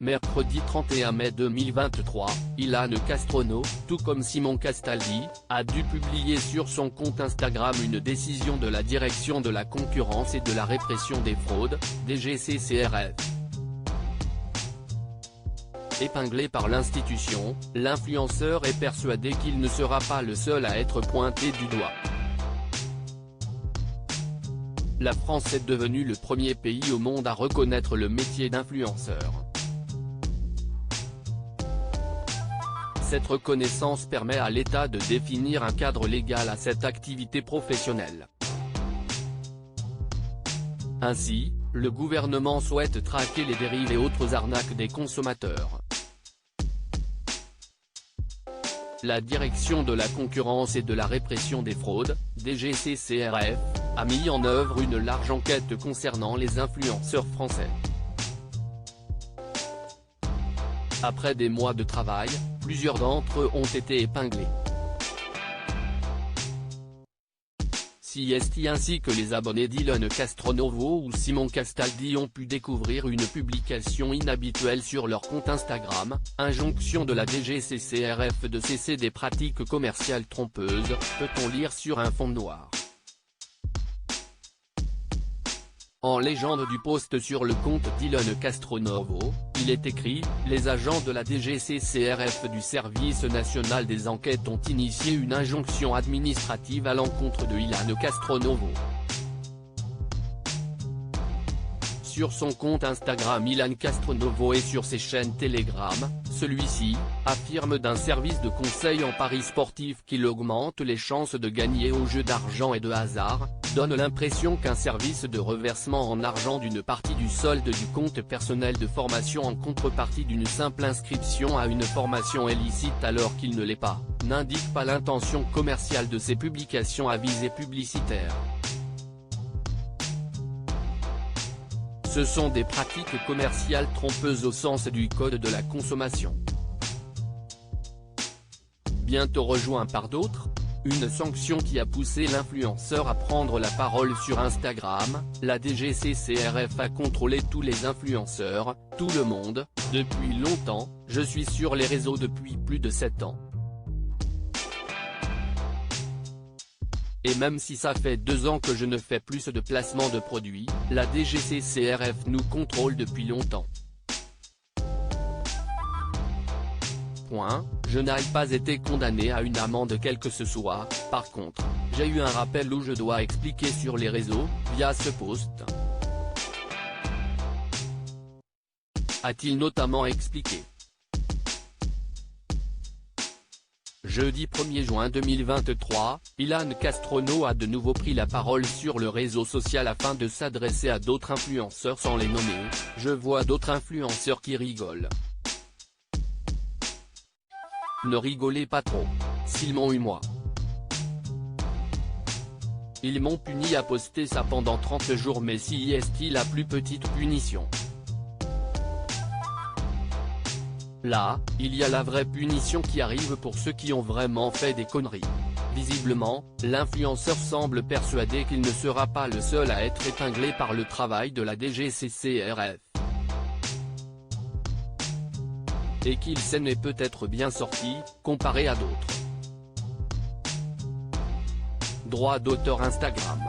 Mercredi 31 mai 2023, Ilan Castronov, tout comme Simon Castaldi, a dû publier sur son compte Instagram une décision de la Direction de la concurrence et de la répression des fraudes, DGCCRF. Épinglé par l'institution, l'influenceur est persuadé qu'il ne sera pas le seul à être pointé du doigt. La France est devenue le premier pays au monde à reconnaître le métier d'influenceur. Cette reconnaissance permet à l'État de définir un cadre légal à cette activité professionnelle. Ainsi, le gouvernement souhaite traquer les dérives et autres arnaques des consommateurs. La Direction de la concurrence et de la répression des fraudes, DGCCRF, a mis en œuvre une large enquête concernant les influenceurs français. Après des mois de travail, plusieurs d'entre eux ont été épinglés. CST ainsi que les abonnés d'Ilan Castronov ou Simon Castaldi ont pu découvrir une publication inhabituelle sur leur compte Instagram, injonction de la DGCCRF de cesser des pratiques commerciales trompeuses, peut-on lire sur un fond noir. En légende du post sur le compte d'Ilan Castronov, il est écrit « Les agents de la DGCCRF du Service national des enquêtes ont initié une injonction administrative à l'encontre de Ilan Castronov ». Sur son compte Instagram Ilan Castronov et sur ses chaînes Telegram, celui-ci affirme d'un service de conseil en paris sportif qu'il augmente les chances de gagner aux jeux d'argent et de hasard, donne l'impression qu'un service de reversement en argent d'une partie du solde du compte personnel de formation en contrepartie d'une simple inscription à une formation est licite alors qu'il ne l'est pas, n'indique pas l'intention commerciale de ces publications à visée publicitaire. Ce sont des pratiques commerciales trompeuses au sens du Code de la consommation. Bientôt rejoint par d'autres, une sanction qui a poussé l'influenceur à prendre la parole sur Instagram, la DGCCRF a contrôlé tous les influenceurs, tout le monde, depuis longtemps, je suis sur les réseaux depuis plus de 7 ans. Et même si ça fait 2 ans que je ne fais plus de placement de produits, la DGCCRF nous contrôle depuis longtemps. Je n'ai pas été condamné à une amende quelle que ce soit, par contre, j'ai eu un rappel où je dois expliquer sur les réseaux, via ce post. A-t-il notamment expliqué. Jeudi 1er juin 2023, Ilan Castronov a de nouveau pris la parole sur le réseau social afin de s'adresser à d'autres influenceurs sans les nommer, je vois d'autres influenceurs qui rigolent. Ne rigolez pas trop, s'ils m'ont eu moi. Ils m'ont puni à poster ça pendant 30 jours mais si est-il la plus petite punition. Là, il y a la vraie punition qui arrive pour ceux qui ont vraiment fait des conneries. Visiblement, l'influenceur semble persuadé qu'il ne sera pas le seul à être épinglé par le travail de la DGCCRF. Et qu'il s'en est peut-être bien sorti, comparé à d'autres. Droit d'auteur Instagram.